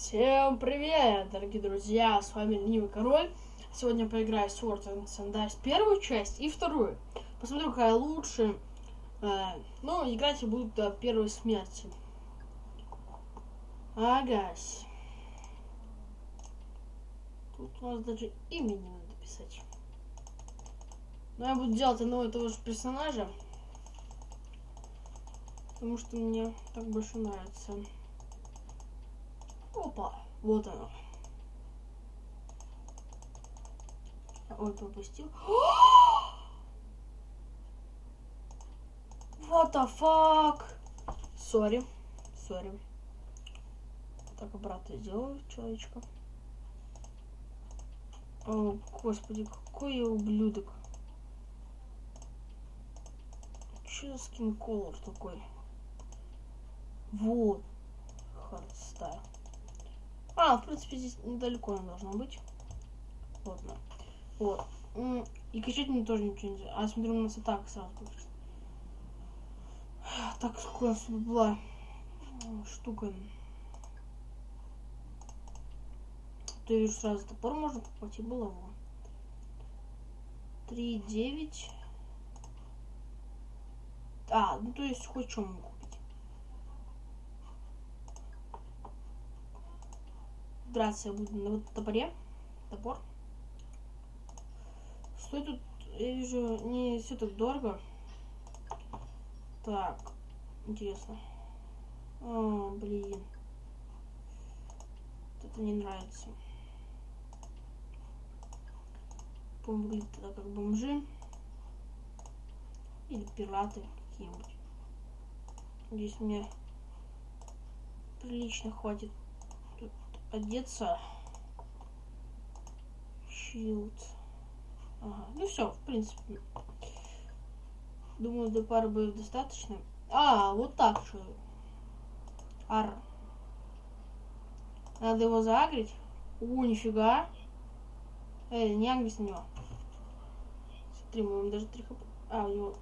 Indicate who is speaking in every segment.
Speaker 1: Всем привет, дорогие друзья, с вами Ленивый Король. Сегодня поиграю в Sword and Sandals первую часть и вторую. Посмотрю, какая лучше. Ну, играть я буду до первой смерти. Агась. Тут у нас даже имя не надо писать. Но я буду делать одного и того же персонажа. Потому что мне так больше нравится. Опа, вот оно. Ой, пропустил. What the fuck? Сори. Так, обратно сделаю человечка. О, господи, какой я ублюдок. Че за скин-колор такой? Вот. Хардстайл. В принципе, здесь недалеко она должна быть. Вот она. Вот. И кричать мне тоже ничего нельзя. А смотрю, у нас атака сразу будет. Так, сколько у нас была штука. То я вижу, сразу топор можно покупать и булаву. 3,9. Ну то есть хоть что могу купить. Драться я буду на вот топоре. Топор. Стоит тут, я вижу, не все так дорого. Так, интересно. Блин. Это не нравится. Выглядит тогда как бомжи. Или пираты какие-нибудь. Здесь мне прилично хватит тут одеться. Щилд. Ну все, в принципе. Думаю, до пары боев достаточно. Вот так что. Надо его заагрить. Нифига. Не агрись на него. Смотри, мы даже 3 хп. У него.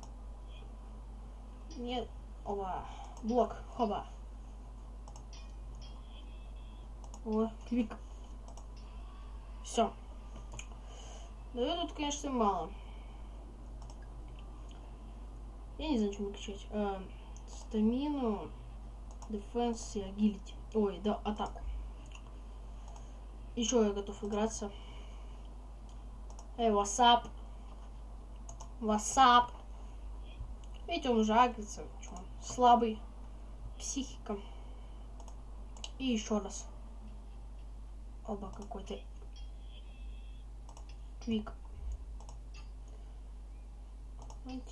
Speaker 1: Нет. Блок. Хоба. Клик. Все. Да тут, конечно, мало. Я не знаю, чему кричать. Стамину, дефенс и агилити. Атаку. Еще я готов играться. What's up? Видите, он уже агрится. Слабый. Психика. И еще раз. Какой-то квик.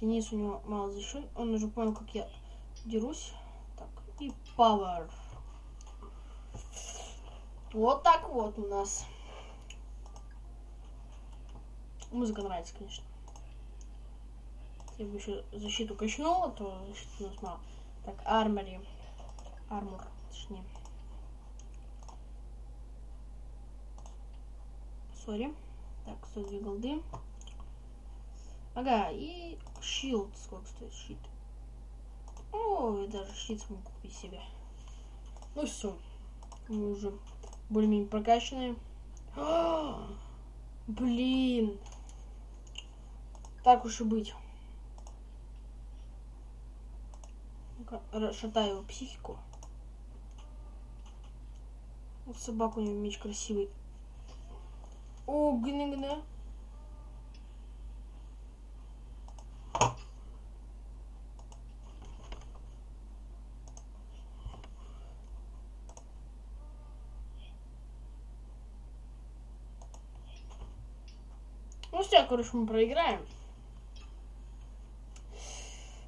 Speaker 1: Низ у него мало защищен. Он уже понял, как я дерусь. Так, и power. Вот так вот у нас. Музыка нравится, конечно. Я бы еще защиту качнула, то защиты у нас мало. Так, армор, точнее. Сори. Так, 102 голды. И щит. Сколько стоит щит? И даже щит смогу купить себе. Ну все. Мы уже более-менее прокачанные. Блин. Так уж и быть. Ну-ка, расшатаю его психику. Вот собака, у него меч красивый. Гны-гны. Ну все, короче, мы проиграем.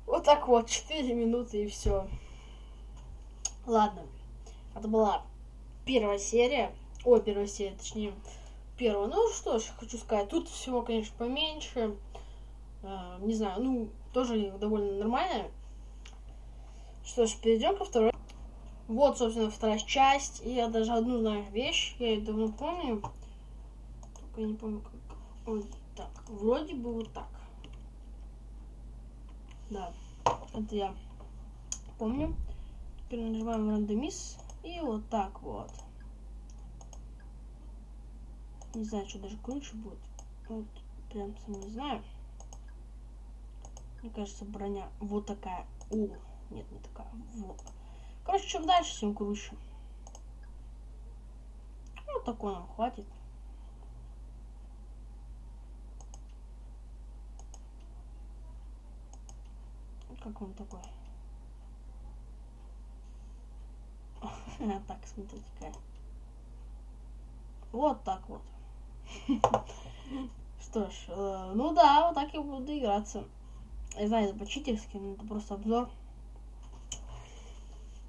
Speaker 1: Вот так вот, 4 минуты и все. Ладно. Это была первая серия. Точнее, первая. Ну что ж, хочу сказать, тут всего, конечно, поменьше. Не знаю, тоже довольно нормально. Что ж, перейдем ко второй. Вот, собственно, вторая часть. И я даже одну знаю вещь. Я ее давно помню. Только я не помню, как. Так. Вроде бы вот так. Да. Это я помню. Теперь нажимаем рандомиз. И вот так вот. Не знаю, что даже круче будет. Вот, прям сам не знаю. Мне кажется, броня вот такая. О, нет, не такая. Вот. Короче, чем дальше, тем круче. Вот такой нам хватит. Как он такой? Так, смотрите-ка. Вот так вот. Что ж, ну да, вот так я буду играться. Я знаю, это по-читерски, но это просто обзор.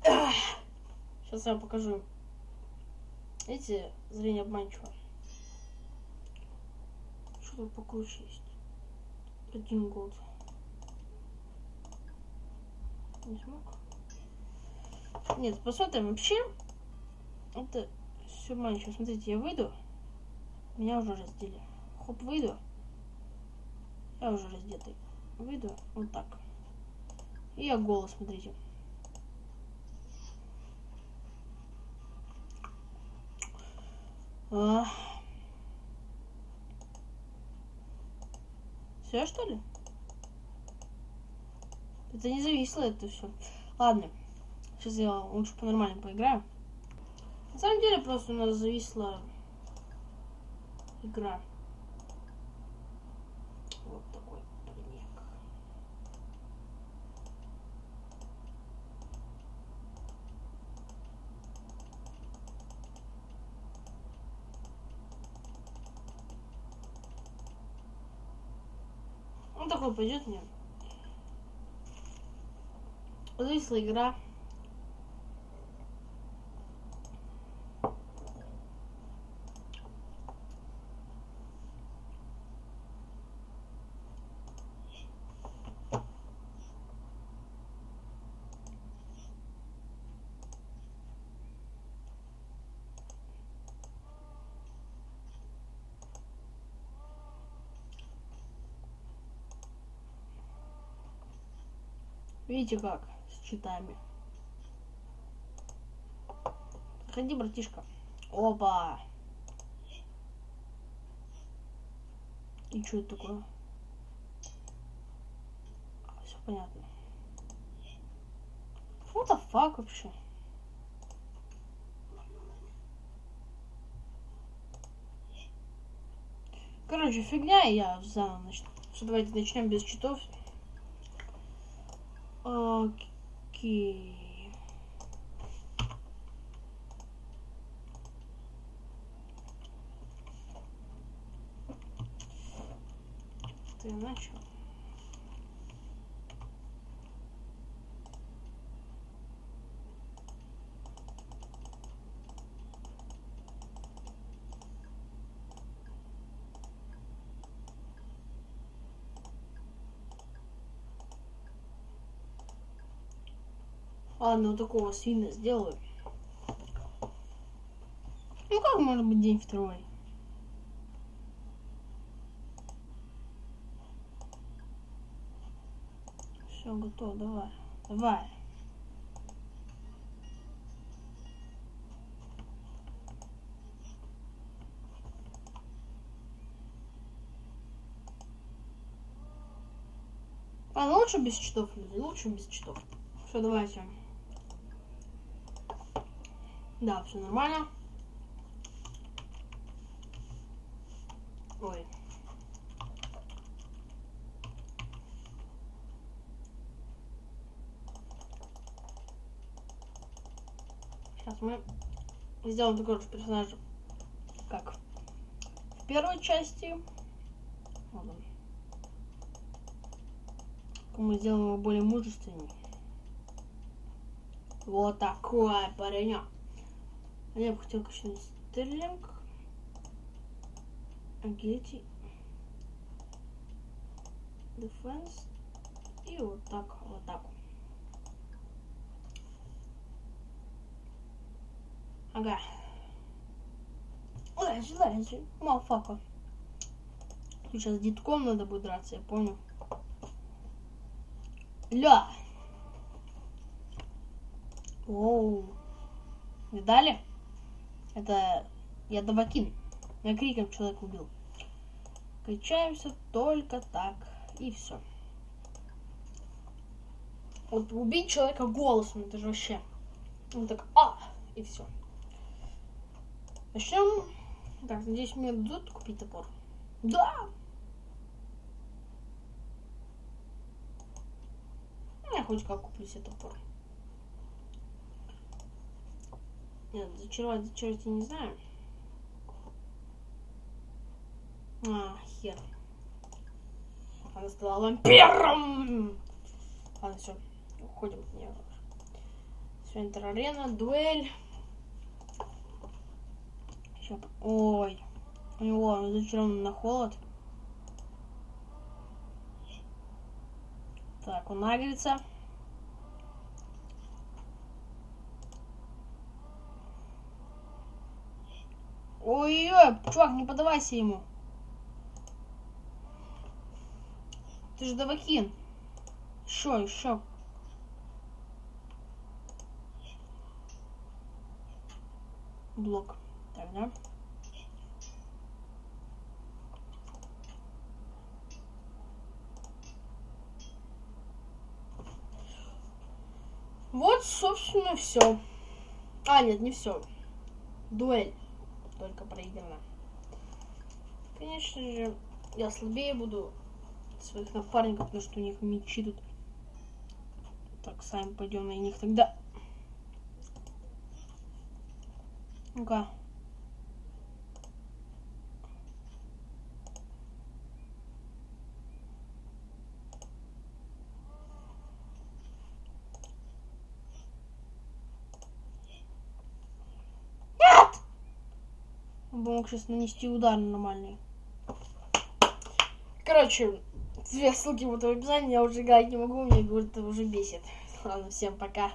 Speaker 1: Сейчас я вам покажу. Видите, зрение обманчиво. Что тут покруче есть? 1 год. Не смог. Нет, посмотрим вообще. Это все обманчиво. Смотрите, я выйду. Меня уже раздели. Хоп, выйду. Я уже раздетый. Выйду вот так. И я голос, смотрите. Все, что ли? Это не зависло, это все. Ладно. Сейчас я лучше по-нормальному поиграю. На самом деле просто у нас зависла игра. Вот такой паренек. Он такой пойдет мне. Зависла игра. Видите как? С читами. Заходи, братишка. Опа! И что это такое? Все понятно. What the fuck вообще? Короче, фигня, и я заново начну. Все, давайте начнем без читов. Окей. Ты начал. Ладно, вот такого свина сделаю. Ну как может быть день второй? Все, готово, давай. Давай. А, ну лучше без читов, люди, лучше без читов. Все, давайте. Да, все нормально. Ой. Сейчас мы сделаем такого же персонажа, как в первой части. Вот он. Мы сделаем его более мужественней. Вот такой паренек. Я бы хотел, конечно, стерлинг. Агилити. Дефенс. И вот так, вот так. Ага. Лежи, малфака. Сейчас с детком надо будет драться, я понял. Ля. Оу. Видали? Это ядовакин. Я криком человека убил. Качаемся только так. И все. Вот убить человека голосом, это же вообще. Он так, и все. Начнем. Так, надеюсь, мне дадут купить топор. Да! Я хоть как куплю себе топор. Нет, зачаровать я не знаю. Хер. Она стала вампиром! Ладно, все. Уходим от нее. Все, интерарена, дуэль. Сейчас. Ой. У него зачарован на холод. Так, он нагрится. Ой-ой, чувак, не поддавайся ему. Ты же давакин. Еще. Блок. Так, да? Вот, собственно, все. Нет, не все. Дуэль. Только проиграна. Конечно же, я слабее буду своих напарников, потому что у них мечи тут. Так, сами пойдем на них тогда. Ну-ка. Нет! Он бы мог сейчас нанести удар нормальный. Короче, две ссылки будут в описании, я уже играть не могу, мне говорят, это уже бесит. Ладно, всем пока.